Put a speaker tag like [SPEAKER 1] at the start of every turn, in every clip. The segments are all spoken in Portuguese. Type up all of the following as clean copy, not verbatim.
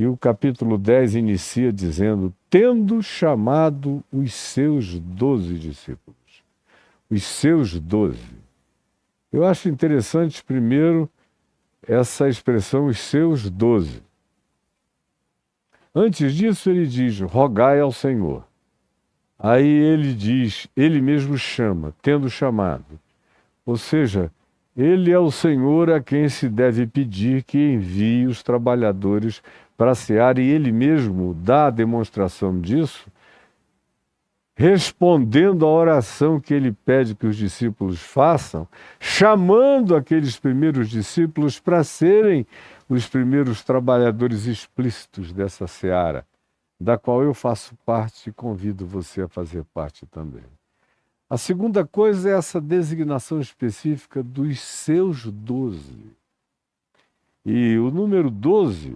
[SPEAKER 1] E o capítulo 10 inicia dizendo: tendo chamado os seus 12 discípulos. Os seus 12. Eu acho interessante, primeiro, essa expressão, os seus 12. Antes disso, ele diz: rogai ao Senhor. Aí ele diz, ele mesmo chama, tendo chamado. Ou seja, ele é o Senhor a quem se deve pedir que envie os trabalhadores para a seara, e ele mesmo dá a demonstração disso, respondendo à oração que ele pede que os discípulos façam, chamando aqueles primeiros discípulos para serem os primeiros trabalhadores explícitos dessa seara, da qual eu faço parte e convido você a fazer parte também. A segunda coisa é essa designação específica dos seus 12. E o número 12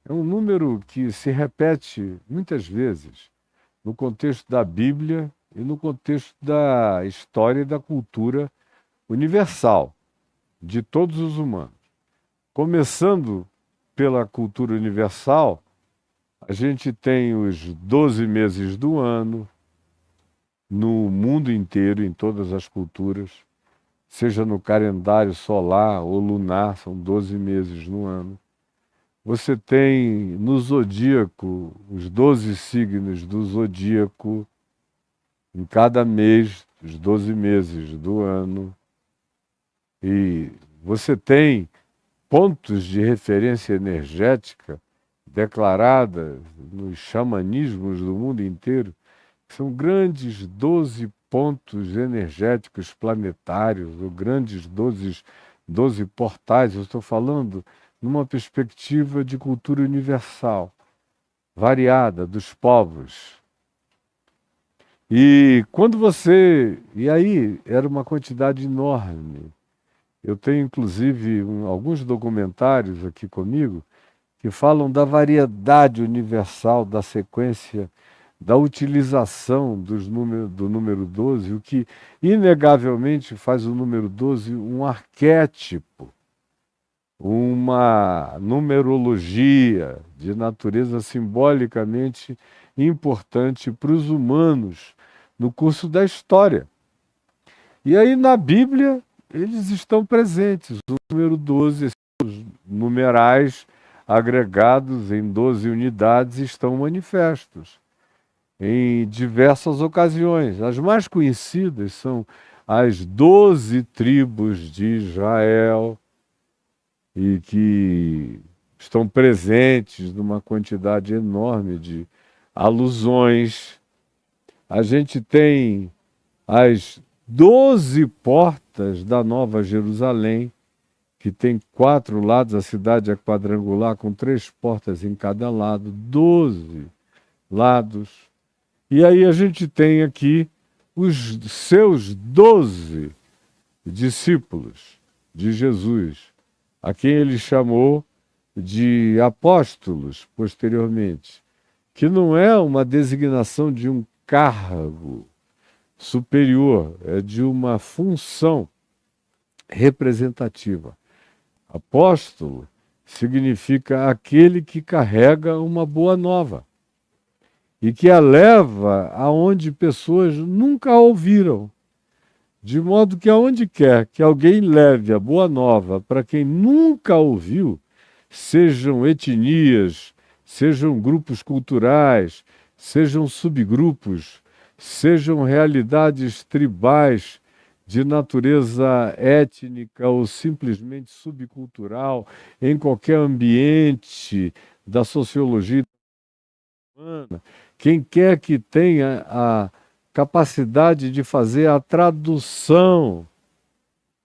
[SPEAKER 1] é um número que se repete muitas vezes no contexto da Bíblia e no contexto da história e da cultura universal de todos os humanos. Começando pela cultura universal, a gente tem os 12 meses do ano, no mundo inteiro, em todas as culturas, seja no calendário solar ou lunar, são 12 meses no ano. Você tem no zodíaco os 12 signos do zodíaco, em cada mês, os 12 meses do ano. E você tem pontos de referência energética declaradas nos xamanismos do mundo inteiro, que são grandes 12 pontos energéticos planetários, ou grandes 12 portais. Eu estou falando numa perspectiva de cultura universal, variada, dos povos. E quando você... E aí era uma quantidade enorme. Eu tenho, inclusive, alguns documentários aqui comigo que falam da variedade universal, da sequência, da utilização do número 12, o que inegavelmente faz o número 12 um arquétipo, uma numerologia de natureza simbolicamente importante para os humanos no curso da história. E aí na Bíblia eles estão presentes. O número 12, os numerais agregados em 12 unidades estão manifestos em diversas ocasiões. As mais conhecidas são as 12 tribos de Israel, e que estão presentes numa quantidade enorme de alusões. A gente tem as 12 portas da Nova Jerusalém, que tem 4 lados, a cidade é quadrangular, com 3 portas em cada lado, 12 lados. E aí a gente tem aqui os seus 12 discípulos de Jesus, a quem ele chamou de apóstolos posteriormente, que não é uma designação de um cargo superior, é de uma função representativa. Apóstolo significa aquele que carrega uma boa nova e que a leva aonde pessoas nunca ouviram. De modo que aonde quer que alguém leve a boa nova para quem nunca ouviu, sejam etnias, sejam grupos culturais, sejam subgrupos, sejam realidades tribais de natureza étnica ou simplesmente subcultural, em qualquer ambiente da sociologia humana, quem quer que tenha a capacidade de fazer a tradução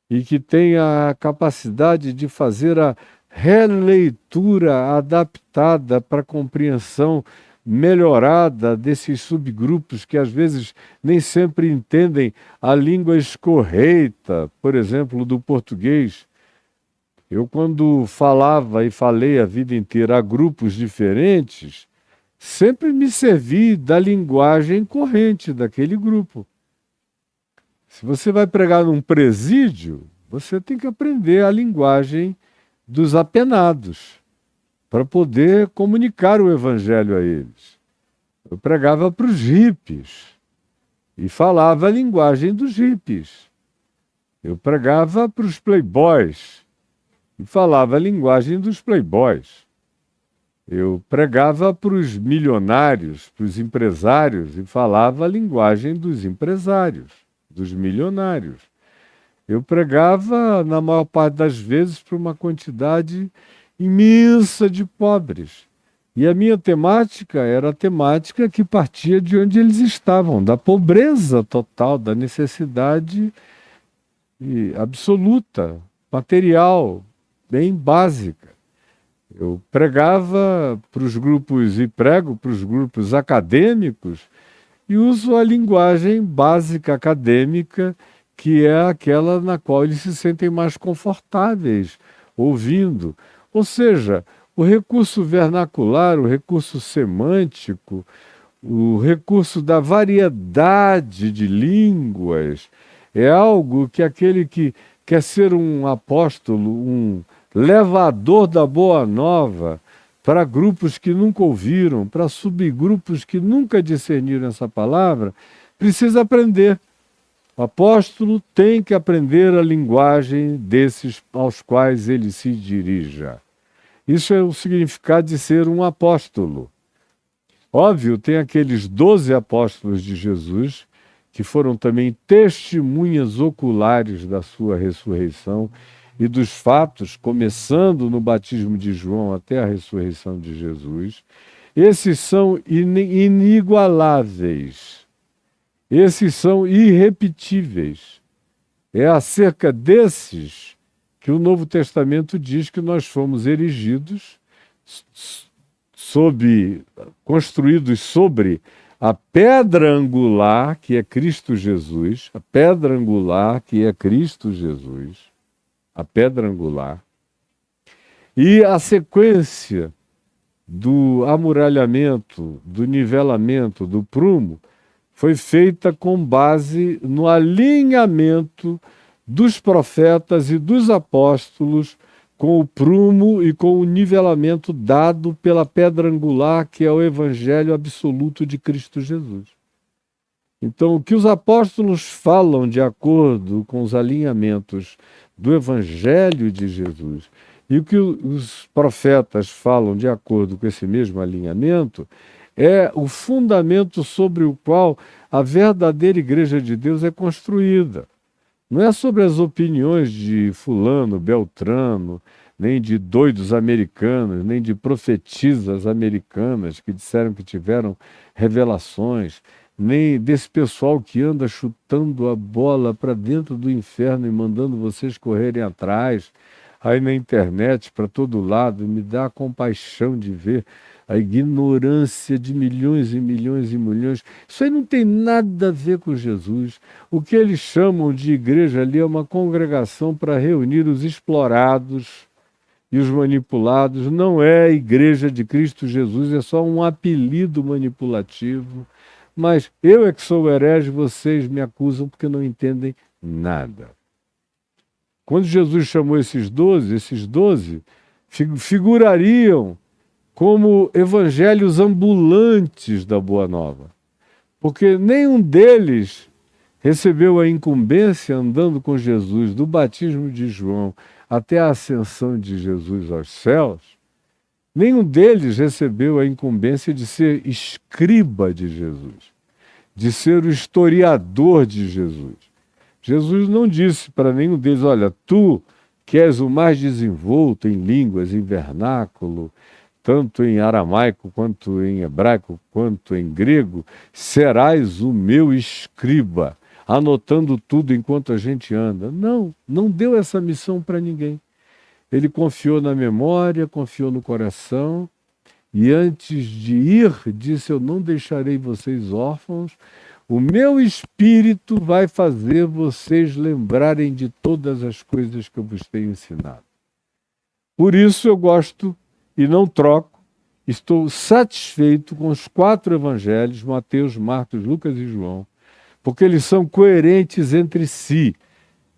[SPEAKER 1] e que tenha a capacidade de fazer a releitura adaptada para a compreensão melhorada desses subgrupos que às vezes nem sempre entendem a língua escorreita, por exemplo, do português. Eu, quando falava e falei a vida inteira a grupos diferentes, sempre me servi da linguagem corrente daquele grupo. Se você vai pregar num presídio, você tem que aprender a linguagem dos apenados. para poder comunicar o evangelho a eles. Eu pregava para os hippies e falava a linguagem dos hippies. Eu pregava para os playboys e falava a linguagem dos playboys. Eu pregava para os milionários, para os empresários e falava a linguagem dos empresários, dos milionários. Eu pregava, na maior parte das vezes, para uma quantidade imensa de pobres. E a minha temática era a temática que partia de onde eles estavam, da pobreza total, da necessidade absoluta, material, bem básica. Eu pregava para os grupos e prego para os grupos acadêmicos e uso a linguagem básica acadêmica, que é aquela na qual eles se sentem mais confortáveis ouvindo. Ou seja, o recurso vernacular, o recurso semântico, o recurso da variedade de línguas, é algo que aquele que quer ser um apóstolo, um levador da boa nova para grupos que nunca ouviram, para subgrupos que nunca discerniram essa palavra, precisa aprender. O apóstolo tem que aprender a linguagem desses aos quais ele se dirija. Isso é o significado de ser um apóstolo. Óbvio, tem aqueles 12 apóstolos de Jesus, que foram também testemunhas oculares da sua ressurreição e dos fatos, começando no batismo de João até a ressurreição de Jesus. Esses são inigualáveis. Esses são irrepetíveis. É acerca desses que o Novo Testamento diz que nós fomos erigidos, construídos sobre a pedra angular, que é Cristo Jesus, a pedra angular, que é Cristo Jesus, a pedra angular, e a sequência do amuralhamento, do nivelamento, do prumo, foi feita com base no alinhamento dos profetas e dos apóstolos com o prumo e com o nivelamento dado pela pedra angular, que é o Evangelho absoluto de Cristo Jesus. Então, o que os apóstolos falam de acordo com os alinhamentos do Evangelho de Jesus e o que os profetas falam de acordo com esse mesmo alinhamento é o fundamento sobre o qual a verdadeira Igreja de Deus é construída. Não é sobre as opiniões de fulano, beltrano, nem de doidos americanos, nem de profetisas americanas que disseram que tiveram revelações, nem desse pessoal que anda chutando a bola para dentro do inferno e mandando vocês correrem atrás, aí na internet, para todo lado. Me dá compaixão de ver a ignorância de milhões e milhões e milhões. Isso aí não tem nada a ver com Jesus. O que eles chamam de igreja ali é uma congregação para reunir os explorados e os manipulados. Não é a igreja de Cristo Jesus, é só um apelido manipulativo. Mas eu é que sou herege, vocês me acusam porque não entendem nada. Quando Jesus chamou esses 12 figurariam como evangelhos ambulantes da Boa Nova, porque nenhum deles recebeu a incumbência, andando com Jesus, do batismo de João até a ascensão de Jesus aos céus. Nenhum deles recebeu a incumbência de ser escriba de Jesus, de ser o historiador de Jesus. Jesus não disse para nenhum deles: olha, tu que és o mais desenvolto em línguas, em vernáculo, tanto em aramaico, quanto em hebraico, quanto em grego, serás o meu escriba, anotando tudo enquanto a gente anda. Não deu essa missão para ninguém. Ele confiou na memória, confiou no coração, e antes de ir, disse: eu não deixarei vocês órfãos, o meu Espírito vai fazer vocês lembrarem de todas as coisas que eu vos tenho ensinado. Por isso eu gosto e não troco, estou satisfeito com os 4 evangelhos, Mateus, Marcos, Lucas e João, porque eles são coerentes entre si.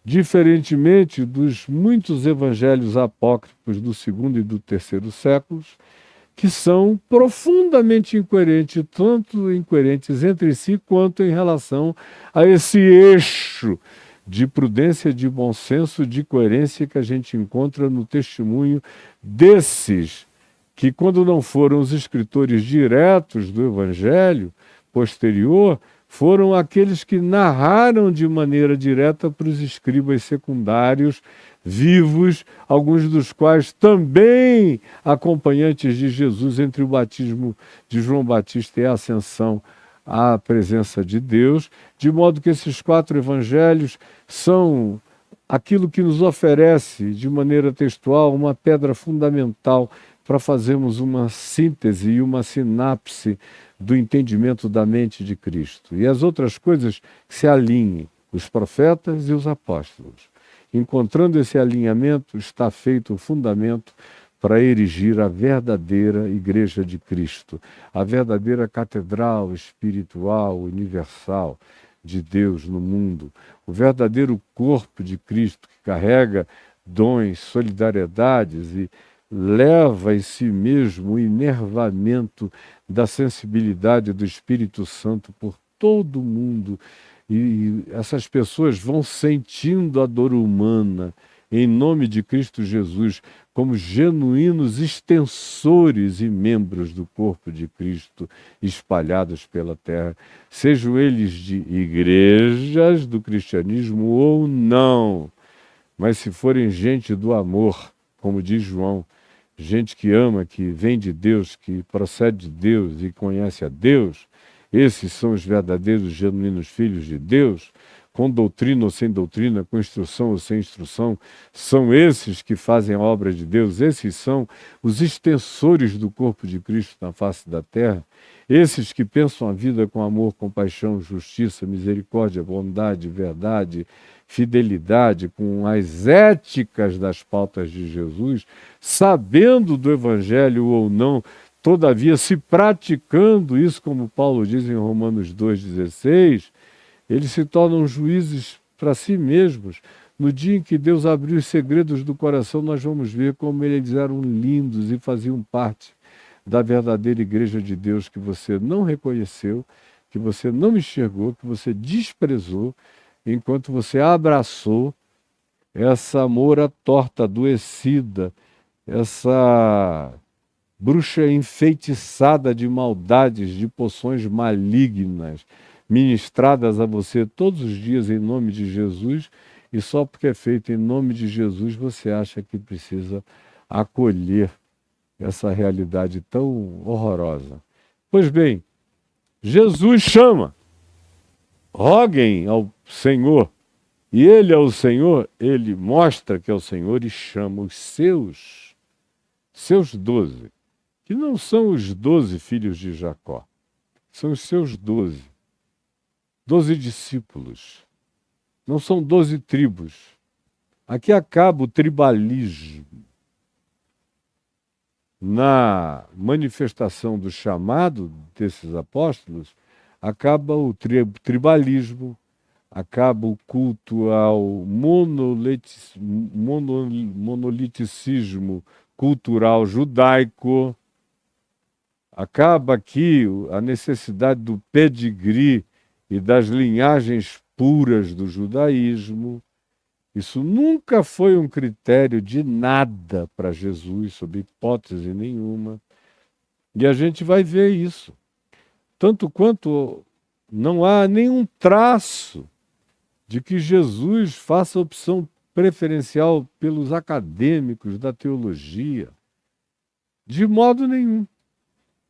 [SPEAKER 1] diferentemente dos muitos evangelhos apócrifos do segundo e do terceiro séculos, que são profundamente incoerentes, tanto incoerentes entre si quanto em relação a esse eixo de prudência, de bom senso, de coerência que a gente encontra no testemunho desses que, quando não foram os escritores diretos do Evangelho posterior, foram aqueles que narraram de maneira direta para os escribas secundários vivos, alguns dos quais também acompanhantes de Jesus entre o batismo de João Batista e a ascensão à presença de Deus, de modo que esses 4 evangelhos são aquilo que nos oferece, de maneira textual, uma pedra fundamental para fazermos uma síntese e uma sinapse do entendimento da mente de Cristo. E as outras coisas que se alinhem, os profetas e os apóstolos. Encontrando esse alinhamento, está feito o fundamento para erigir a verdadeira Igreja de Cristo, a verdadeira catedral espiritual, universal de Deus no mundo, o verdadeiro corpo de Cristo que carrega dons, solidariedades e leva em si mesmo o enervamento da sensibilidade do Espírito Santo por todo o mundo. E essas pessoas vão sentindo a dor humana em nome de Cristo Jesus como genuínos extensores e membros do corpo de Cristo espalhados pela terra, sejam eles de igrejas do cristianismo ou não, mas se forem gente do amor, como diz João, gente que ama, que vem de Deus, que procede de Deus e conhece a Deus, esses são os verdadeiros, genuínos filhos de Deus, com doutrina ou sem doutrina, com instrução ou sem instrução, são esses que fazem a obra de Deus, esses são os extensores do corpo de Cristo na face da terra, esses que pensam a vida com amor, compaixão, justiça, misericórdia, bondade, verdade, fidelidade, com as éticas das pautas de Jesus, sabendo do Evangelho ou não, todavia se praticando isso, como Paulo diz em Romanos 2,16, eles se tornam juízes para si mesmos. No dia em que Deus abriu os segredos do coração, nós vamos ver como eles eram lindos e faziam parte da verdadeira igreja de Deus que você não reconheceu, que você não enxergou, que você desprezou, enquanto você abraçou essa moura torta, adoecida, essa bruxa enfeitiçada de maldades, de poções malignas, ministradas a você todos os dias em nome de Jesus, e só porque é feito em nome de Jesus você acha que precisa acolher essa realidade tão horrorosa. Pois bem, Jesus chama, roguem ao Senhor, e Ele é o Senhor, Ele mostra que é o Senhor e chama os seus 12, que não são os 12 filhos de Jacó, são os seus 12 discípulos, não são 12 tribos. Aqui acaba o tribalismo. Na manifestação do chamado desses apóstolos, acaba o tribalismo, acaba o culto ao monoliticismo cultural judaico, acaba aqui a necessidade do pedigree e das linhagens puras do judaísmo. Isso nunca foi um critério de nada para Jesus, sob hipótese nenhuma. E a gente vai ver isso. Tanto quanto não há nenhum traço de que Jesus faça opção preferencial pelos acadêmicos da teologia. De modo nenhum.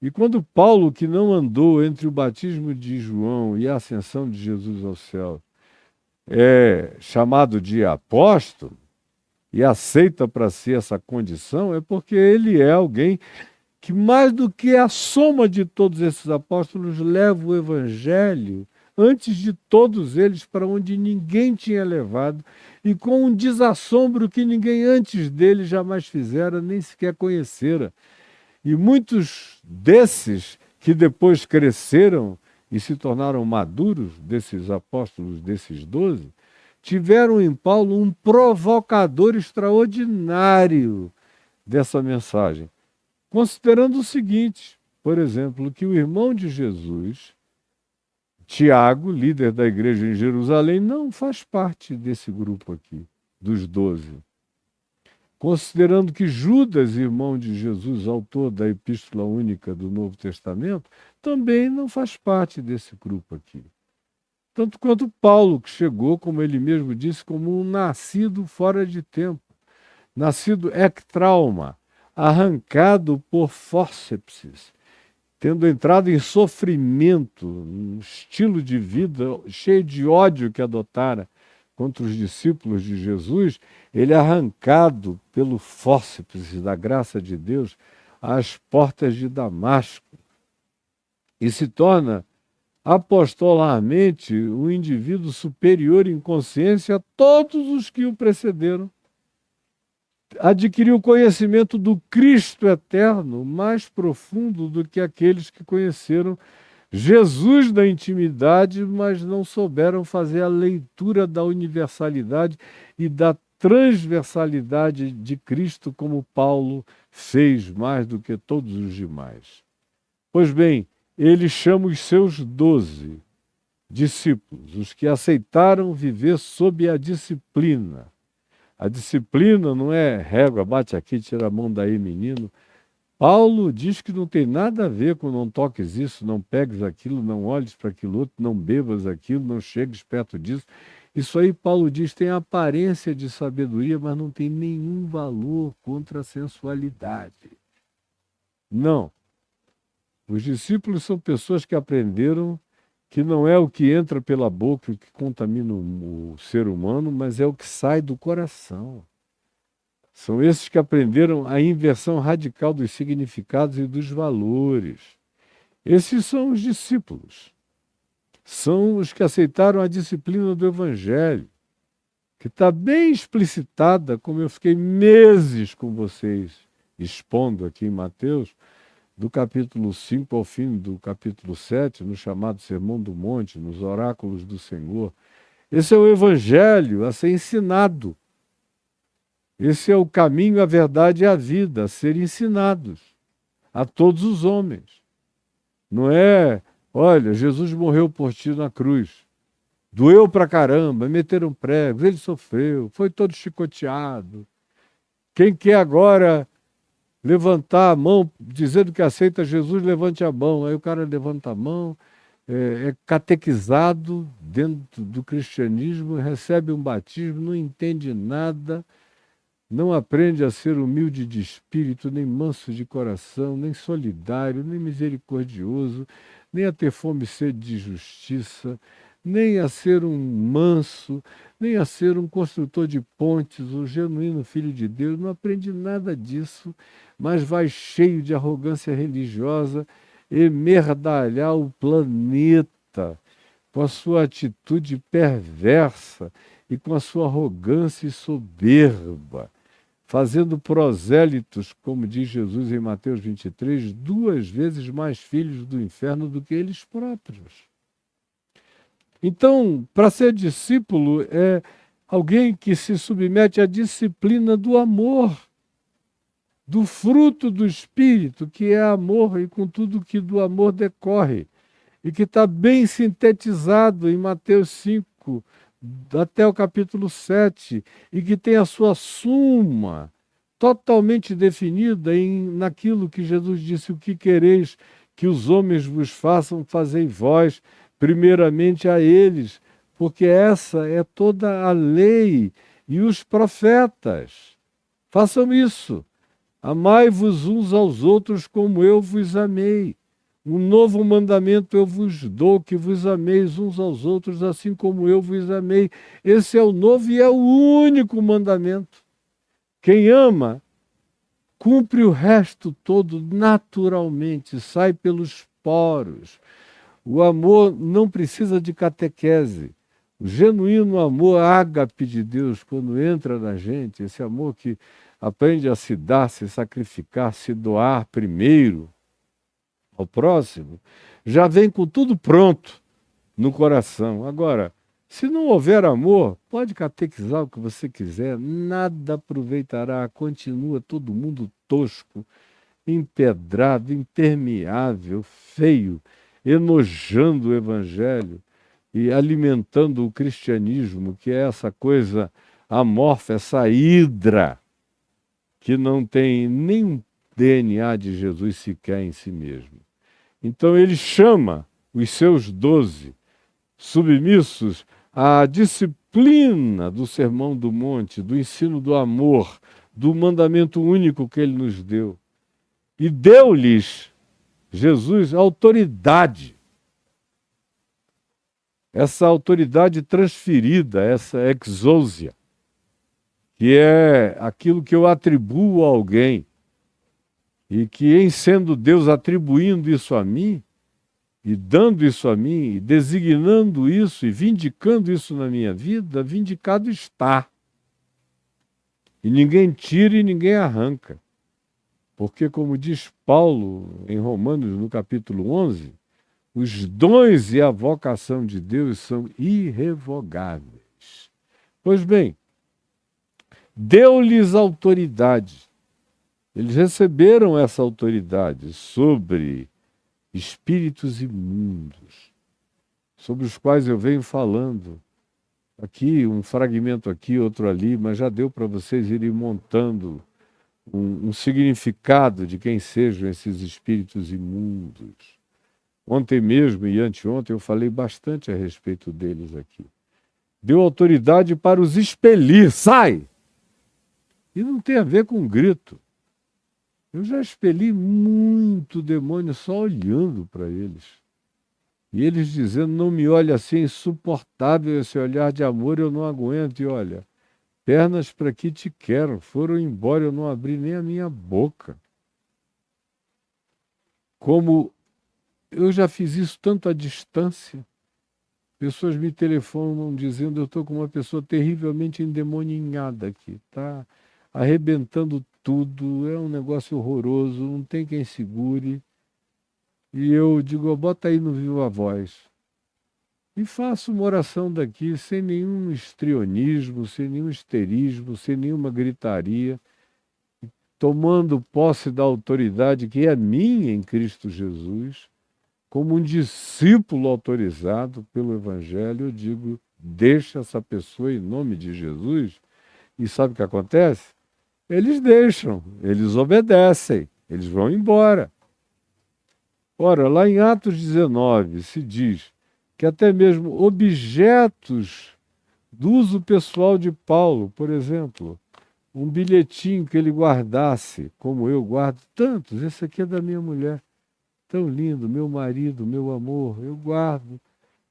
[SPEAKER 1] E quando Paulo, que não andou entre o batismo de João e a ascensão de Jesus ao céu, é chamado de apóstolo e aceita para si essa condição, é porque ele é alguém que, mais do que a soma de todos esses apóstolos, leva o evangelho antes de todos eles para onde ninguém tinha levado e com um desassombro que ninguém antes dele jamais fizera, nem sequer conhecera. E muitos desses que depois cresceram e se tornaram maduros, desses apóstolos, desses 12, tiveram em Paulo um provocador extraordinário dessa mensagem, considerando o seguinte, por exemplo, que o irmão de Jesus, Tiago, líder da igreja em Jerusalém, não faz parte desse grupo aqui, dos 12. Considerando que Judas, irmão de Jesus, autor da Epístola Única do Novo Testamento, também não faz parte desse grupo aqui. Tanto quanto Paulo, que chegou, como ele mesmo disse, como um nascido fora de tempo, nascido ec trauma, arrancado por fórceps, tendo entrado em sofrimento, um estilo de vida cheio de ódio que adotara contra os discípulos de Jesus, ele é arrancado pelo fórceps da graça de Deus às portas de Damasco e se torna apostolarmente um indivíduo superior em consciência a todos os que o precederam. Adquiriu conhecimento do Cristo eterno mais profundo do que aqueles que conheceram Jesus na intimidade, mas não souberam fazer a leitura da universalidade e da transversalidade de Cristo, como Paulo fez mais do que todos os demais. Pois bem, ele chama os seus 12 discípulos, os que aceitaram viver sob a disciplina. A disciplina não é régua, bate aqui, tira a mão daí, menino. Paulo diz que não tem nada a ver com não toques isso, não pegues aquilo, não olhes para aquilo outro, não bebas aquilo, não chegues perto disso. Isso aí, Paulo diz, tem aparência de sabedoria, mas não tem nenhum valor contra a sensualidade. Não. Os discípulos são pessoas que aprenderam que não é o que entra pela boca o que contamina o ser humano, mas é o que sai do coração. São esses que aprenderam a inversão radical dos significados e dos valores. Esses são os discípulos. São os que aceitaram a disciplina do Evangelho, que está bem explicitada, como eu fiquei meses com vocês expondo aqui em Mateus, do capítulo 5 ao fim do capítulo 7, no chamado Sermão do Monte, nos oráculos do Senhor. Esse é o Evangelho a ser ensinado. Esse é o caminho, a verdade e a vida a serem ensinados a todos os homens. Não é, olha, Jesus morreu por ti na cruz. Doeu pra caramba, meteram pregos, ele sofreu, foi todo chicoteado. Quem quer agora levantar a mão, dizendo que aceita Jesus, levante a mão. Aí o cara levanta a mão, é catequizado dentro do cristianismo, recebe um batismo, não entende nada, não aprende a ser humilde de espírito, nem manso de coração, nem solidário, nem misericordioso, nem a ter fome e sede de justiça, nem a ser um manso, nem a ser um construtor de pontes, um genuíno filho de Deus. Não aprende nada disso, mas vai cheio de arrogância religiosa e merdalhar o planeta com a sua atitude perversa e com a sua arrogância e soberba, fazendo prosélitos, como diz Jesus em Mateus 23, 2 vezes mais filhos do inferno do que eles próprios. Então, para ser discípulo é alguém que se submete à disciplina do amor, do fruto do Espírito, que é amor e com tudo que do amor decorre, e que está bem sintetizado em Mateus 5, até o capítulo 7, e que tem a sua suma totalmente definida naquilo que Jesus disse: o que quereis que os homens vos façam, fazei vós primeiramente a eles, porque essa é toda a lei e os profetas. Façam isso. Amai-vos uns aos outros como eu vos amei. Um novo mandamento eu vos dou, que vos ameis uns aos outros, assim como eu vos amei. Esse é o novo e é o único mandamento. Quem ama, cumpre o resto todo naturalmente, sai pelos poros. O amor não precisa de catequese. O genuíno amor ágape de Deus, quando entra na gente, esse amor que aprende a se dar, se sacrificar, se doar primeiro ao próximo, já vem com tudo pronto no coração. Agora, Se não houver amor, pode catequizar o que você quiser, nada aproveitará, continua todo mundo tosco, empedrado, impermeável, feio, enojando o evangelho e alimentando o cristianismo, que é essa coisa amorfa, essa hidra que não tem nem DNA de Jesus sequer em si mesmo. Então ele chama os seus 12 submissos à disciplina do Sermão do Monte, do ensino do amor, do mandamento único que ele nos deu. E deu-lhes, Jesus, autoridade. Essa autoridade transferida, essa exousia, que é aquilo que eu atribuo a alguém, e que, em sendo Deus atribuindo isso a mim, e dando isso a mim, e designando isso, e vindicando isso na minha vida, vindicado está. E ninguém tira e ninguém arranca. Porque, como diz Paulo em Romanos, no capítulo 11, os dons e a vocação de Deus são irrevogáveis. Pois bem, deu-lhes autoridade. Eles receberam essa autoridade sobre espíritos imundos, sobre os quais eu venho falando. Aqui, um fragmento aqui, outro ali, mas já deu para vocês irem montando um significado de quem sejam esses espíritos imundos. Ontem mesmo e anteontem eu falei bastante a respeito deles aqui. Deu autoridade para os expelir, sai! E não tem a ver com um grito. Eu já expeli muito demônio só olhando para eles. E eles dizendo, não me olhe assim, é insuportável esse olhar de amor, eu não aguento. E olha, pernas para que te quero, foram embora, eu não abri nem a minha boca. Como eu já fiz isso tanto à distância, pessoas me telefonam dizendo, eu estou com uma pessoa terrivelmente endemoninhada aqui, tá arrebentando tudo, é um negócio horroroso, não tem quem segure. E eu digo, bota aí no Viva Voz. E faço uma oração daqui, sem nenhum histrionismo, sem nenhum histerismo, sem nenhuma gritaria, tomando posse da autoridade que é minha em Cristo Jesus, como um discípulo autorizado pelo Evangelho, eu digo, deixa essa pessoa em nome de Jesus. E sabe o que acontece? Eles deixam, eles obedecem, eles vão embora. Ora, lá em Atos 19 se diz que até mesmo objetos do uso pessoal de Paulo, por exemplo, um bilhetinho que ele guardasse, como eu guardo tantos, esse aqui é da minha mulher, tão lindo, meu marido, meu amor, eu guardo.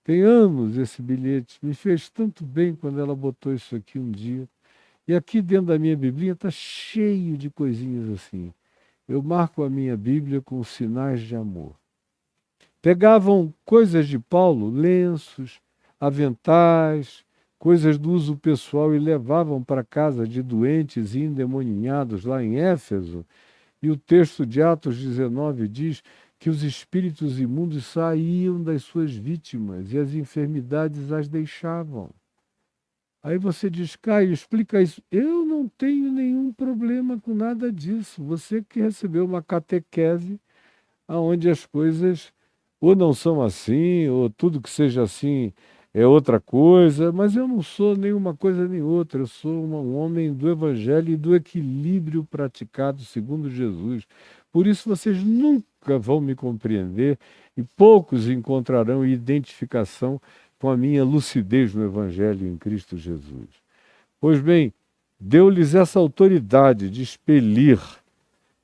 [SPEAKER 1] Tem anos esse bilhete, me fez tanto bem quando ela botou isso aqui um dia. E aqui dentro da minha Biblinha está cheio de coisinhas assim. Eu marco a minha Bíblia com sinais de amor. Pegavam coisas de Paulo, lenços, aventais, coisas do uso pessoal e levavam para casa de doentes e endemoninhados lá em Éfeso. E o texto de Atos 19 diz que os espíritos imundos saíam das suas vítimas e as enfermidades as deixavam. Aí você diz, Caio, explica isso. Eu não tenho nenhum problema com nada disso. Você que recebeu uma catequese onde as coisas ou não são assim, ou tudo que seja assim é outra coisa, mas eu não sou nenhuma coisa nem outra. Eu sou um homem do Evangelho e do equilíbrio praticado segundo Jesus. Por isso vocês nunca vão me compreender e poucos encontrarão identificação com a minha lucidez no Evangelho em Cristo Jesus. Pois bem, deu-lhes essa autoridade de expelir.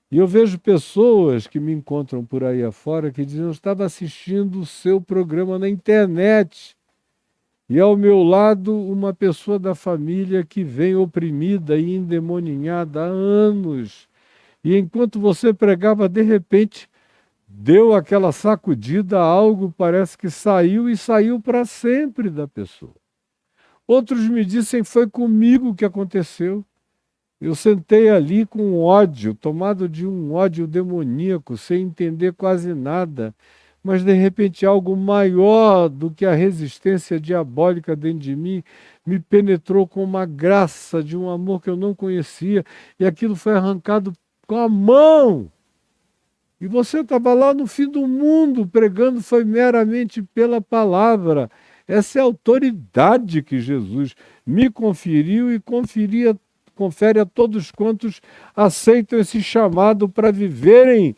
[SPEAKER 1] E eu vejo pessoas que me encontram por aí afora que dizem, eu estava assistindo o seu programa na internet. E ao meu lado, uma pessoa da família que vem oprimida e endemoninhada há anos. E enquanto você pregava, de repente, deu aquela sacudida, algo parece que saiu e saiu para sempre da pessoa. Outros me dizem, foi comigo que aconteceu. Eu sentei ali com ódio, tomado de um ódio demoníaco, sem entender quase nada. mas de repente algo maior do que a resistência diabólica dentro de mim me penetrou com uma graça de um amor que eu não conhecia, e aquilo foi arrancado com a mão. E você estava lá no fim do mundo, pregando foi meramente pela palavra. Essa é a autoridade que Jesus me conferiu e confere a todos quantos aceitam esse chamado para viverem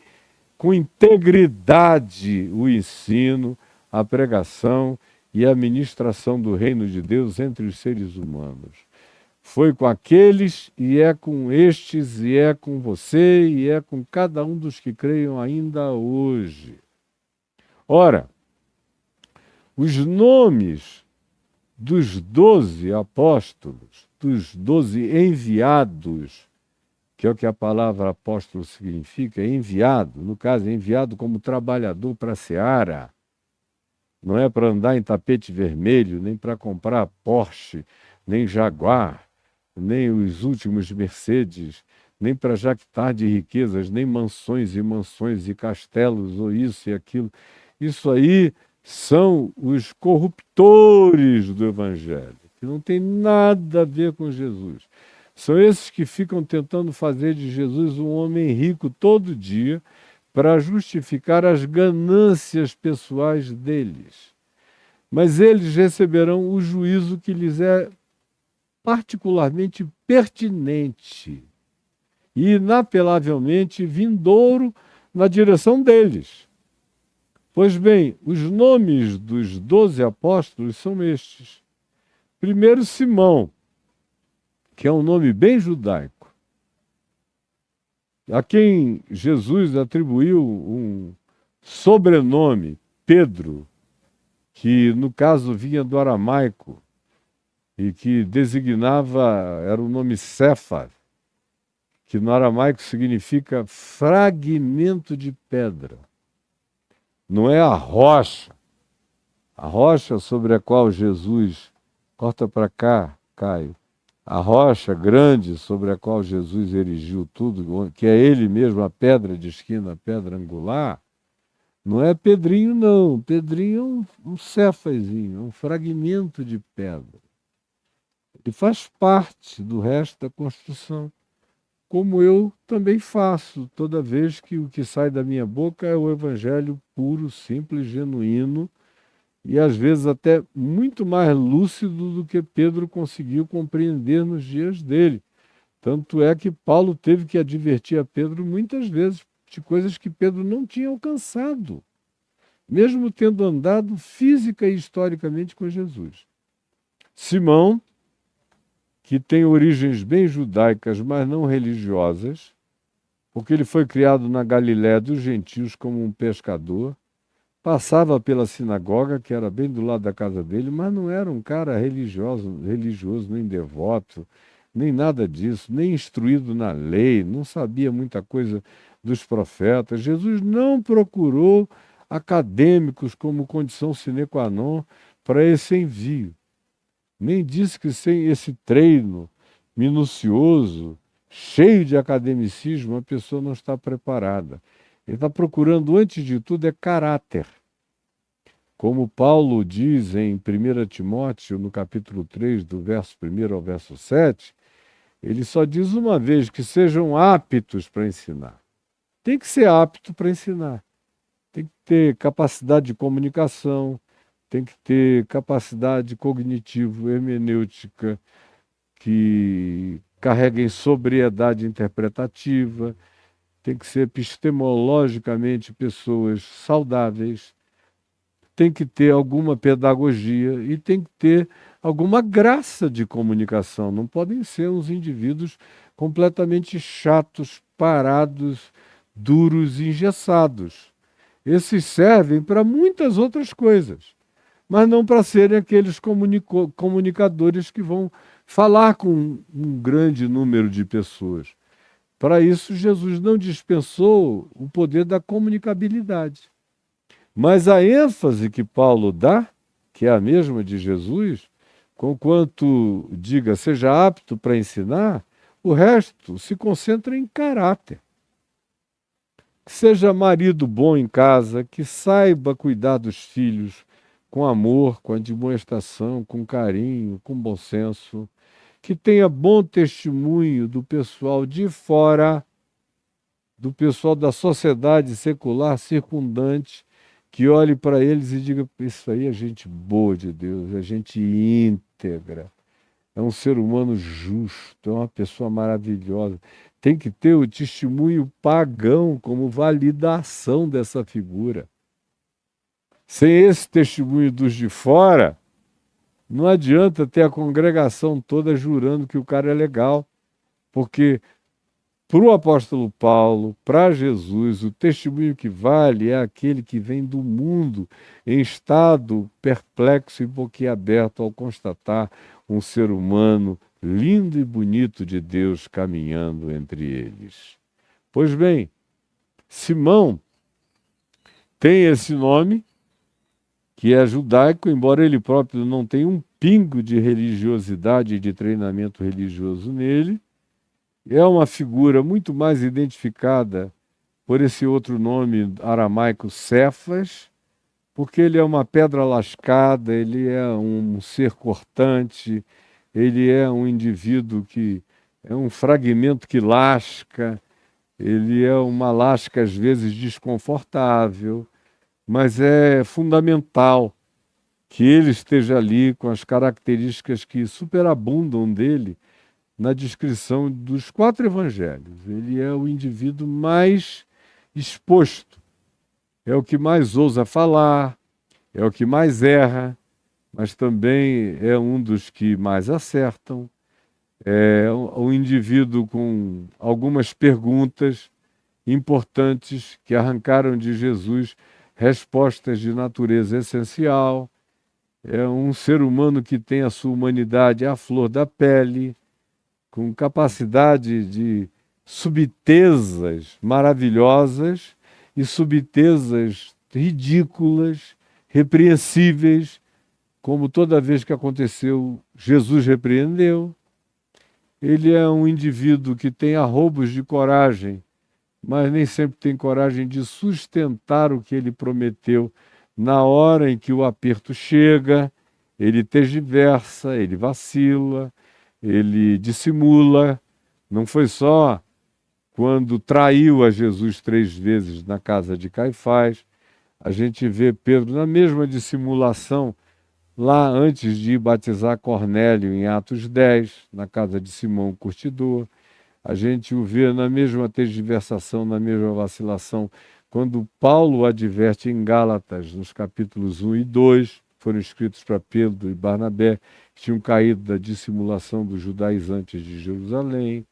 [SPEAKER 1] com integridade o ensino, a pregação e a ministração do reino de Deus entre os seres humanos. Foi com aqueles, e é com estes, e é com você, e é com cada um dos que creiam ainda hoje. Ora, os nomes dos 12 apóstolos, dos 12 enviados, que é o que a palavra apóstolo significa, enviado, no caso, enviado como trabalhador para a seara, não é para andar em tapete vermelho, nem para comprar Porsche, nem Jaguar, nem os últimos Mercedes, nem para jactar de riquezas, nem mansões e castelos, ou isso e aquilo. Isso aí são os corruptores do Evangelho, que não tem nada a ver com Jesus. São esses que ficam tentando fazer de Jesus um homem rico todo dia para justificar as ganâncias pessoais deles. Mas eles receberão o juízo que lhes é particularmente pertinente e inapelavelmente vindouro na direção deles. Pois bem, os nomes dos 12 apóstolos são estes. Primeiro, Simão, que é um nome bem judaico, a quem Jesus atribuiu um sobrenome, Pedro, que no caso vinha do aramaico e que designava, era o nome Céfar, que no aramaico significa fragmento de pedra. Não é a rocha sobre a qual Jesus, corta para cá, Caio, a rocha grande sobre a qual Jesus erigiu tudo, que é ele mesmo, a pedra de esquina, a pedra angular, não é Pedrinho, não. Pedrinho é um céfazinho, um fragmento de pedra. Ele faz parte do resto da construção, como eu também faço, toda vez que o que sai da minha boca é o evangelho puro, simples, genuíno, e às vezes até muito mais lúcido do que Pedro conseguiu compreender nos dias dele. Tanto é que Paulo teve que advertir a Pedro muitas vezes de coisas que Pedro não tinha alcançado, mesmo tendo andado física e historicamente com Jesus. Simão, que tem origens bem judaicas, mas não religiosas, porque ele foi criado na Galiléia dos gentios como um pescador, passava pela sinagoga, que era bem do lado da casa dele, mas não era um cara religioso, nem devoto, nem nada disso, nem instruído na lei, não sabia muita coisa dos profetas. Jesus não procurou acadêmicos como condição sine qua non para esse envio. Nem disse que sem esse treino minucioso, cheio de academicismo, a pessoa não está preparada. Ele está procurando, antes de tudo, é caráter. Como Paulo diz em 1 Timóteo, no capítulo 3, do verso 1 ao verso 7, ele só diz uma vez que sejam aptos para ensinar. Tem que ser apto para ensinar. Tem que ter capacidade de comunicação, tem que ter capacidade cognitivo-hermenêutica que carrega em sobriedade interpretativa, tem que ser epistemologicamente pessoas saudáveis, tem que ter alguma pedagogia e tem que ter alguma graça de comunicação. Não podem ser uns indivíduos completamente chatos, parados, duros, engessados. Esses servem para muitas outras coisas, mas não para serem aqueles comunicadores que vão falar com um grande número de pessoas. Para isso, Jesus não dispensou o poder da comunicabilidade. Mas a ênfase que Paulo dá, que é a mesma de Jesus, conquanto diga seja apto para ensinar, o resto se concentra em caráter. que seja marido bom em casa, que saiba cuidar dos filhos com amor, com admoestação, com carinho, com bom senso, que tenha bom testemunho do pessoal de fora, do pessoal da sociedade secular circundante, que olhe para eles e diga: isso aí é gente boa de Deus, é gente íntegra, é um ser humano justo, é uma pessoa maravilhosa. Tem que ter o testemunho pagão como validação dessa figura. Sem esse testemunho dos de fora, não adianta ter a congregação toda jurando que o cara é legal, porque para o apóstolo Paulo, para Jesus, o testemunho que vale é aquele que vem do mundo em estado perplexo e boquiaberto ao constatar um ser humano lindo e bonito de Deus caminhando entre eles. Pois bem, Simão tem esse nome, que é judaico, embora ele próprio não tenha um pingo de religiosidade e de treinamento religioso nele. É uma figura muito mais identificada por esse outro nome aramaico, Cefas, porque ele é uma pedra lascada, ele é um ser cortante, ele é um indivíduo que é um fragmento que lasca, ele é uma lasca às vezes desconfortável, mas é fundamental que ele esteja ali com as características que superabundam dele na descrição dos 4 evangelhos. Ele é o indivíduo mais exposto, é o que mais ousa falar, é o que mais erra, mas também é um dos que mais acertam. É um indivíduo com algumas perguntas importantes que arrancaram de Jesus respostas de natureza essencial. É um ser humano que tem a sua humanidade à flor da pele, com capacidade de subtezas maravilhosas e subtezas ridículas, repreensíveis, como toda vez que aconteceu, Jesus repreendeu. Ele é um indivíduo que tem arroubos de coragem, mas nem sempre tem coragem de sustentar o que ele prometeu na hora em que o aperto chega. Ele tergiversa, ele vacila, ele dissimula. Não foi só quando traiu a Jesus 3 vezes na casa de Caifás. A gente vê Pedro na mesma dissimulação lá antes de ir batizar Cornélio em Atos 10, na casa de Simão o Curtidor. A gente o vê na mesma tergiversação, na mesma vacilação, quando Paulo adverte em Gálatas, nos capítulos 1 e 2, foram escritos para Pedro e Barnabé, que tinham caído da dissimulação dos judaizantes de Jerusalém.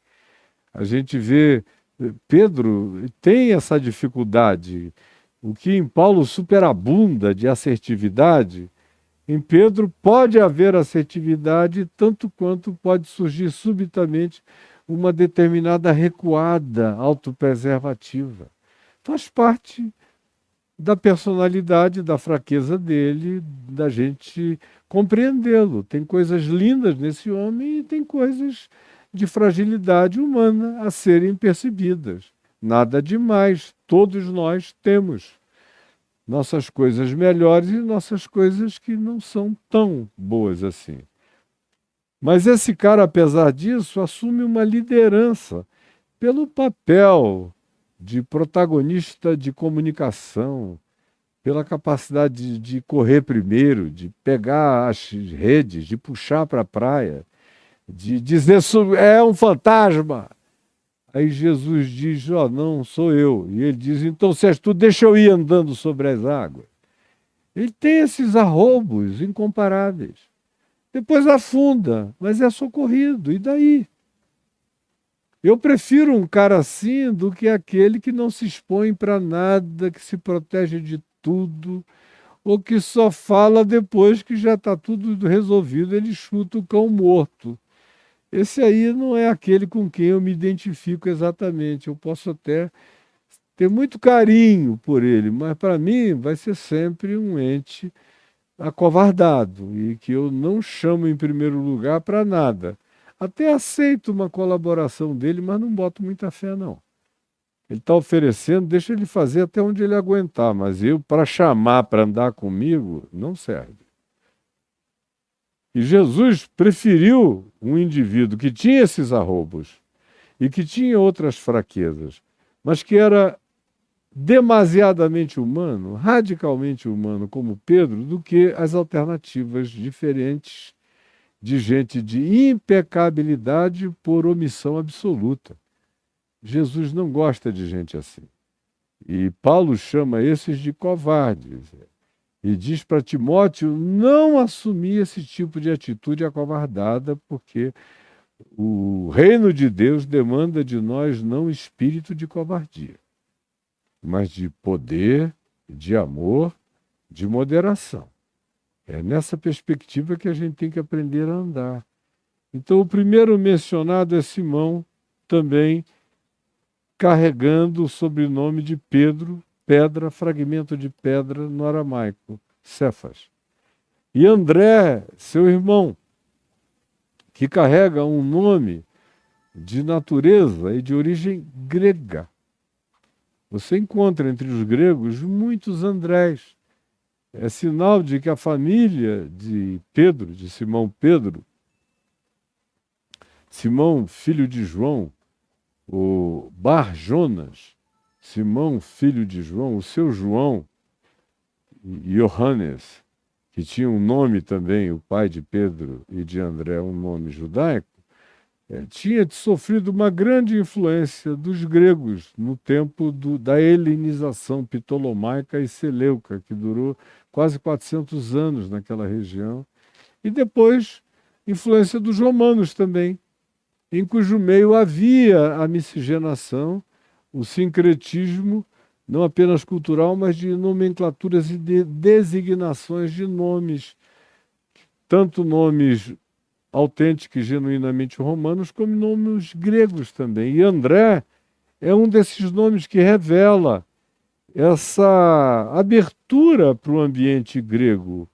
[SPEAKER 1] A gente vê Pedro tem essa dificuldade. O que em Paulo superabunda de assertividade, em Pedro pode haver assertividade, tanto quanto pode surgir subitamente uma determinada recuada autopreservativa. Faz parte da personalidade, da fraqueza dele, da gente compreendê-lo. Tem coisas lindas nesse homem e tem coisas de fragilidade humana a serem percebidas. Nada demais, todos nós temos nossas coisas melhores e nossas coisas que não são tão boas assim. Mas esse cara, apesar disso, assume uma liderança pelo papel de protagonista de comunicação, pela capacidade de correr primeiro, de pegar as redes, de puxar para a praia, de dizer é um fantasma. Aí Jesus diz: ó, não, sou eu. E ele diz: então, se és tu, deixa eu ir andando sobre as águas. Ele tem esses arroubos incomparáveis. Depois afunda, mas é socorrido. E daí? Eu prefiro um cara assim do que aquele que não se expõe para nada, que se protege de tudo, ou que só fala depois que já está tudo resolvido, ele chuta o cão morto. Esse aí não é aquele com quem eu me identifico exatamente. Eu posso até ter muito carinho por ele, mas para mim vai ser sempre um ente acovardado e que eu não chamo em primeiro lugar para nada. Até aceito uma colaboração dele, mas não boto muita fé, não. Ele está oferecendo, deixa ele fazer até onde ele aguentar, mas eu, para chamar, para andar comigo, não serve. E Jesus preferiu um indivíduo que tinha esses arroubos e que tinha outras fraquezas, mas que era demasiadamente humano, radicalmente humano, como Pedro, do que as alternativas diferentes de gente de impecabilidade por omissão absoluta. Jesus não gosta de gente assim. E Paulo chama esses de covardes. E diz para Timóteo não assumir esse tipo de atitude acovardada, porque o reino de Deus demanda de nós não espírito de covardia, mas de poder, de amor, de moderação. É nessa perspectiva que a gente tem que aprender a andar. Então, o primeiro mencionado é Simão, também carregando o sobrenome de Pedro, pedra, fragmento de pedra no aramaico, Cefas. E André, seu irmão, que carrega um nome de natureza e de origem grega. Você encontra entre os gregos muitos Andrés. É sinal de que a família de Pedro, de Simão Pedro, Simão, filho de João, o Bar Jonas, Simão, filho de João, o seu João, Johannes, que tinha um nome também, o pai de Pedro e de André, um nome judaico, tinha sofrido uma grande influência dos gregos no tempo da helenização ptolomaica e seleuca, que durou quase 400 anos naquela região, e depois influência dos romanos também, em cujo meio havia a miscigenação, o sincretismo, não apenas cultural, mas de nomenclaturas e de designações de nomes, tanto nomes autênticos e genuinamente romanos, como nomes gregos também. E André é um desses nomes que revela essa abertura para o ambiente grego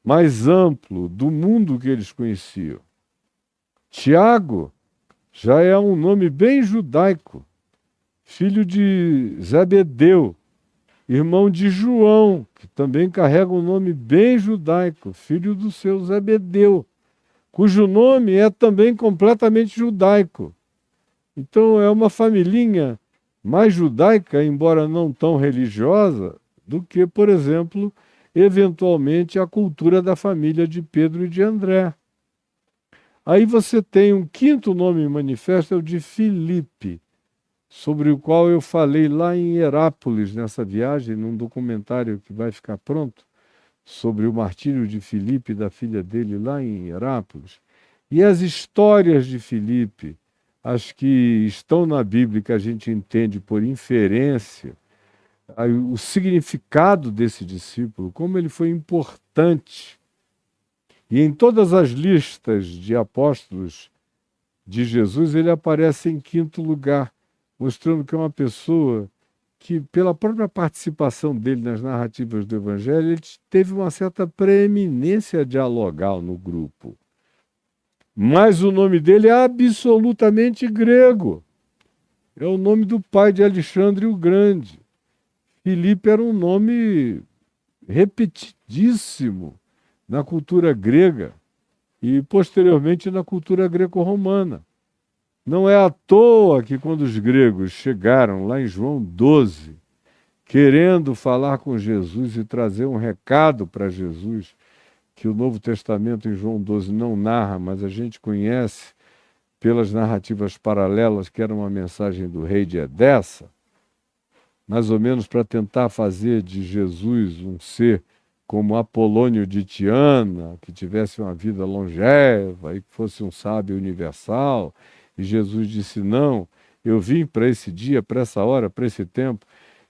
[SPEAKER 1] mais amplo do mundo que eles conheciam. Tiago já é um nome bem judaico, filho de Zebedeu, irmão de João, que também carrega um nome bem judaico, filho do seu Zebedeu, cujo nome é também completamente judaico. Então é uma familhinha mais judaica, embora não tão religiosa, do que, por exemplo, eventualmente a cultura da família de Pedro e de André. Aí você tem um quinto nome manifesto, é o de Filipe, sobre o qual eu falei lá em Herápolis, nessa viagem, num documentário que vai ficar pronto, sobre o martírio de Filipe e da filha dele lá em Herápolis. E as histórias de Filipe, as que estão na Bíblia, que a gente entende por inferência, o significado desse discípulo, como ele foi importante. E em todas as listas de apóstolos de Jesus, ele aparece em quinto lugar, mostrando que é uma pessoa que, pela própria participação dele nas narrativas do Evangelho, ele teve uma certa preeminência dialogal no grupo. Mas o nome dele é absolutamente grego. É o nome do pai de Alexandre o Grande. Filipe era um nome repetidíssimo na cultura grega e, posteriormente, na cultura greco-romana. Não é à toa que, quando os gregos chegaram lá em João 12, querendo falar com Jesus e trazer um recado para Jesus, que o Novo Testamento em João 12 não narra, mas a gente conhece pelas narrativas paralelas, que era uma mensagem do rei de Edessa, mais ou menos para tentar fazer de Jesus um ser como Apolônio de Tiana, que tivesse uma vida longeva e que fosse um sábio universal. E Jesus disse, não, eu vim para esse dia, para essa hora, para esse tempo,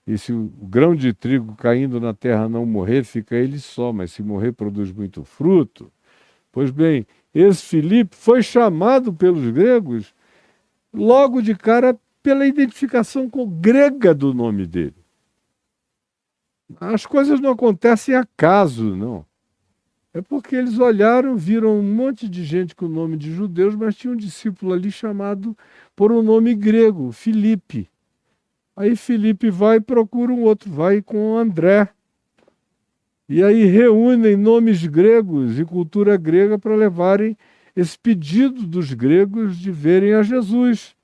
[SPEAKER 1] e se o grão de trigo caindo na terra não morrer, fica ele só, mas se morrer produz muito fruto. Pois bem, esse Filipe foi chamado pelos gregos logo de cara pela identificação grega do nome dele. As coisas não acontecem acaso, não. É porque eles olharam, viram um monte de gente com o nome de judeus, mas tinha um discípulo ali chamado por um nome grego, Filipe. Aí Filipe vai e procura um outro, vai com André. E aí reúnem nomes gregos e cultura grega para levarem esse pedido dos gregos de verem a Jesus.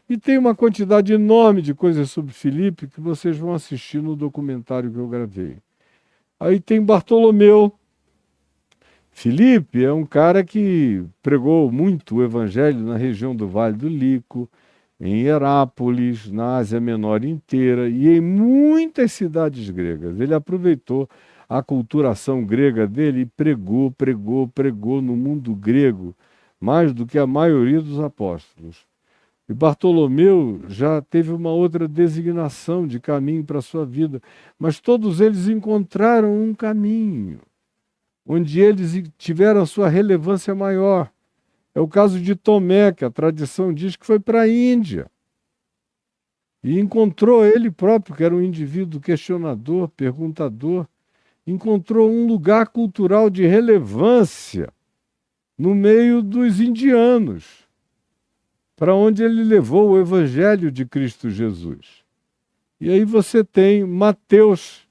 [SPEAKER 1] E tem uma quantidade enorme de coisas sobre Filipe que vocês vão assistir no documentário que eu gravei. Aí tem Bartolomeu. Filipe é um cara que pregou muito o evangelho na região do Vale do Lico, em Herápolis, na Ásia Menor inteira e em muitas cidades gregas. Ele aproveitou a aculturação grega dele e pregou no mundo grego, mais do que a maioria dos apóstolos. E Bartolomeu já teve uma outra designação de caminho para a sua vida, mas todos eles encontraram um caminho, onde eles tiveram a sua relevância maior. É o caso de Tomé, que a tradição diz que foi para a Índia. E encontrou ele próprio, que era um indivíduo questionador, perguntador, encontrou um lugar cultural de relevância no meio dos indianos, para onde ele levou o evangelho de Cristo Jesus. E aí você tem Mateus,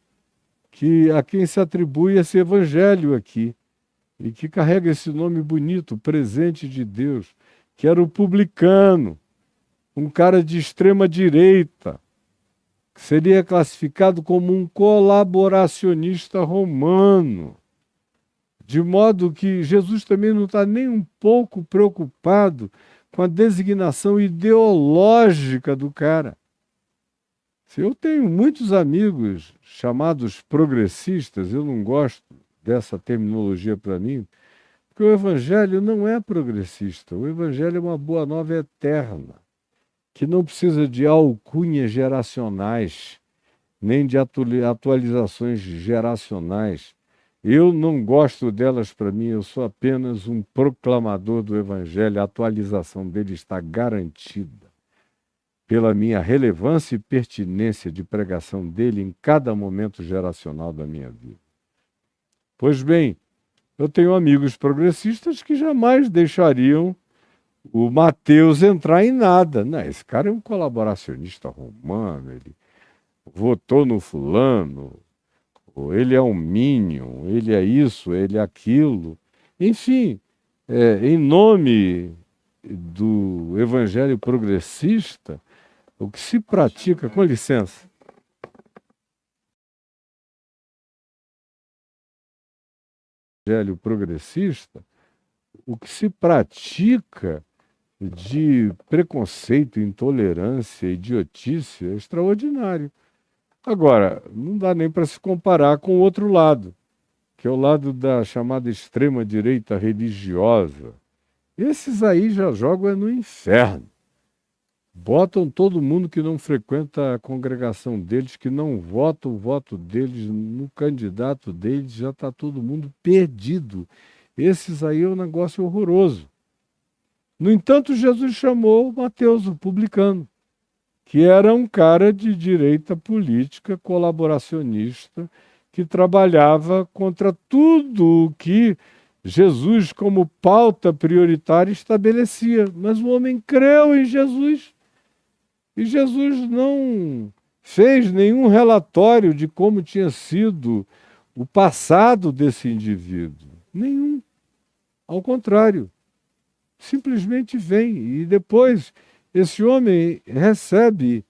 [SPEAKER 1] a quem se atribui esse evangelho aqui, e que carrega esse nome bonito, presente de Deus, que era o publicano, um cara de extrema direita, que seria classificado como um colaboracionista romano. De modo que Jesus também não está nem um pouco preocupado com a designação ideológica do cara. Eu tenho muitos amigos chamados progressistas, eu não gosto dessa terminologia para mim, porque o evangelho não é progressista, o evangelho é uma boa nova eterna, que não precisa de alcunhas geracionais, nem de atualizações geracionais. Eu não gosto delas para mim, eu sou apenas um proclamador do evangelho, a atualização dele está garantida pela minha relevância e pertinência de pregação dele em cada momento geracional da minha vida. Pois bem, eu tenho amigos progressistas que jamais deixariam o Mateus entrar em nada. Não, esse cara é um colaboracionista romano, ele votou no fulano, ou ele é um minion, ele é isso, ele é aquilo. Enfim, em nome do evangelho progressista, o que se pratica, com licença, evangelho progressista, o que se pratica de preconceito, intolerância, idiotice é extraordinário. Agora, não dá nem para se comparar com o outro lado, que é o lado da chamada extrema-direita religiosa. Esses aí já jogam no inferno. Botam todo mundo que não frequenta a congregação deles, que não vota o voto deles no candidato deles, já está todo mundo perdido. Esses aí é um negócio horroroso. No entanto, Jesus chamou Mateus, o publicano, que era um cara de direita política, colaboracionista, que trabalhava contra tudo o que Jesus, como pauta prioritária, estabelecia. Mas o homem creu em Jesus. E Jesus não fez nenhum relatório de como tinha sido o passado desse indivíduo. Nenhum. Ao contrário. Simplesmente vem. E depois esse homem recebe,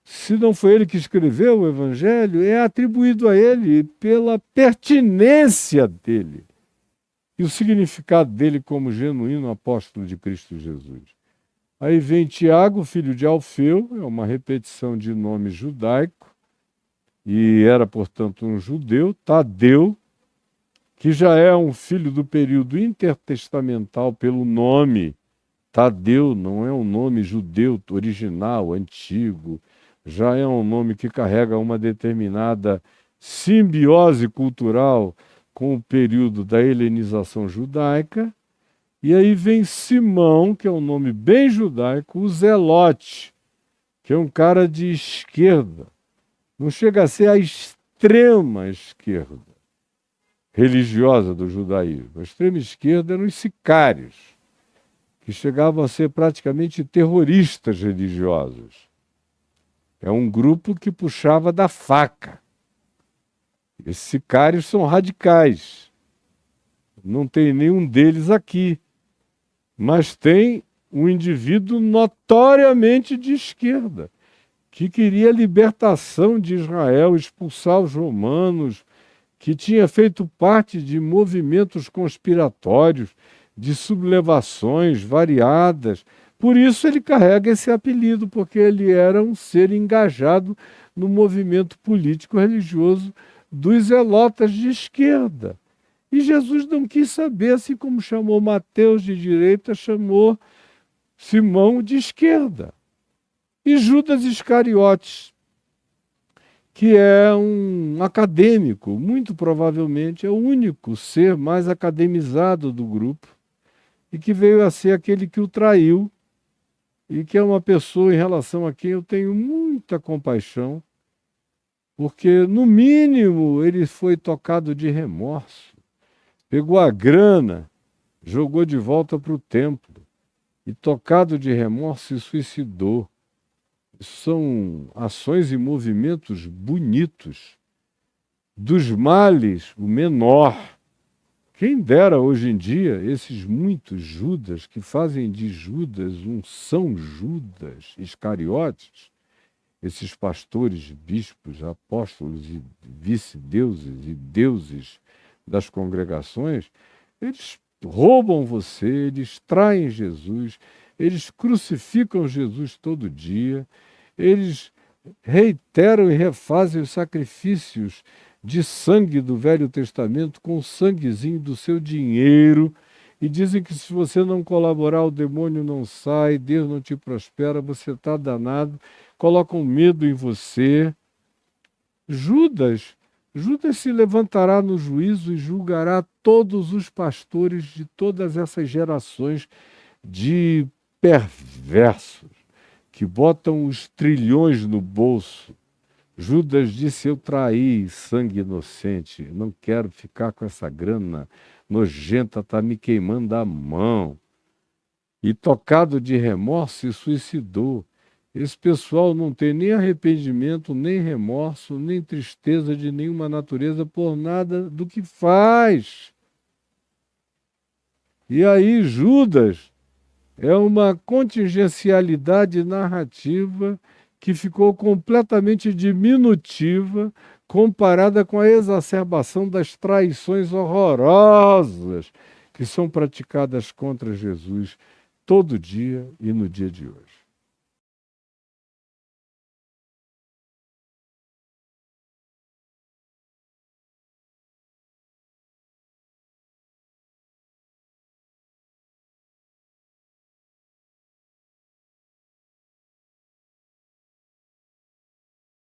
[SPEAKER 1] se não foi ele que escreveu o Evangelho, é atribuído a ele pela pertinência dele e o significado dele como genuíno apóstolo de Cristo Jesus. Aí vem Tiago, filho de Alfeu, é uma repetição de nome judaico, e era, portanto, um judeu, Tadeu, que já é um filho do período intertestamental pelo nome. Tadeu não é um nome judeu original, antigo, já é um nome que carrega uma determinada simbiose cultural com o período da helenização judaica. E aí vem Simão, que é um nome bem judaico, o Zelote, que é um cara de esquerda. Não chega a ser a extrema esquerda religiosa do judaísmo. A extrema esquerda eram os sicários, que chegavam a ser praticamente terroristas religiosos. É um grupo que puxava da faca. Esses sicários são radicais. Não tem nenhum deles aqui. Mas tem um indivíduo notoriamente de esquerda, que queria a libertação de Israel, expulsar os romanos, que tinha feito parte de movimentos conspiratórios, de sublevações variadas. Por isso ele carrega esse apelido, porque ele era um ser engajado no movimento político-religioso dos zelotas de esquerda. E Jesus não quis saber, assim como chamou Mateus de direita, chamou Simão de esquerda. E Judas Iscariotes, que é um acadêmico, muito provavelmente é o único ser mais academizado do grupo, e que veio a ser aquele que o traiu, e que é uma pessoa em relação a quem eu tenho muita compaixão, porque, no mínimo, ele foi tocado de remorso. Pegou a grana, jogou de volta para o templo e, tocado de remorso, se suicidou. São ações e movimentos bonitos. Dos males, o menor. Quem dera hoje em dia esses muitos Judas que fazem de Judas um São Judas Iscariotes, esses pastores, bispos, apóstolos e vice-deuses e deuses das congregações, eles roubam você, eles traem Jesus, eles crucificam Jesus todo dia, eles reiteram e refazem os sacrifícios de sangue do Velho Testamento com o sanguezinho do seu dinheiro e dizem que se você não colaborar, o demônio não sai, Deus não te prospera, você está danado, colocam medo em você. Judas se levantará no juízo e julgará todos os pastores de todas essas gerações de perversos que botam os trilhões no bolso. Judas disse: eu traí sangue inocente, não quero ficar com essa grana nojenta, está me queimando a mão. E tocado de remorso se suicidou. Esse pessoal não tem nem arrependimento, nem remorso, nem tristeza de nenhuma natureza por nada do que faz. E aí Judas é uma contingencialidade narrativa que ficou completamente diminutiva comparada com a exacerbação das traições horrorosas que são praticadas contra Jesus todo dia e no dia de hoje.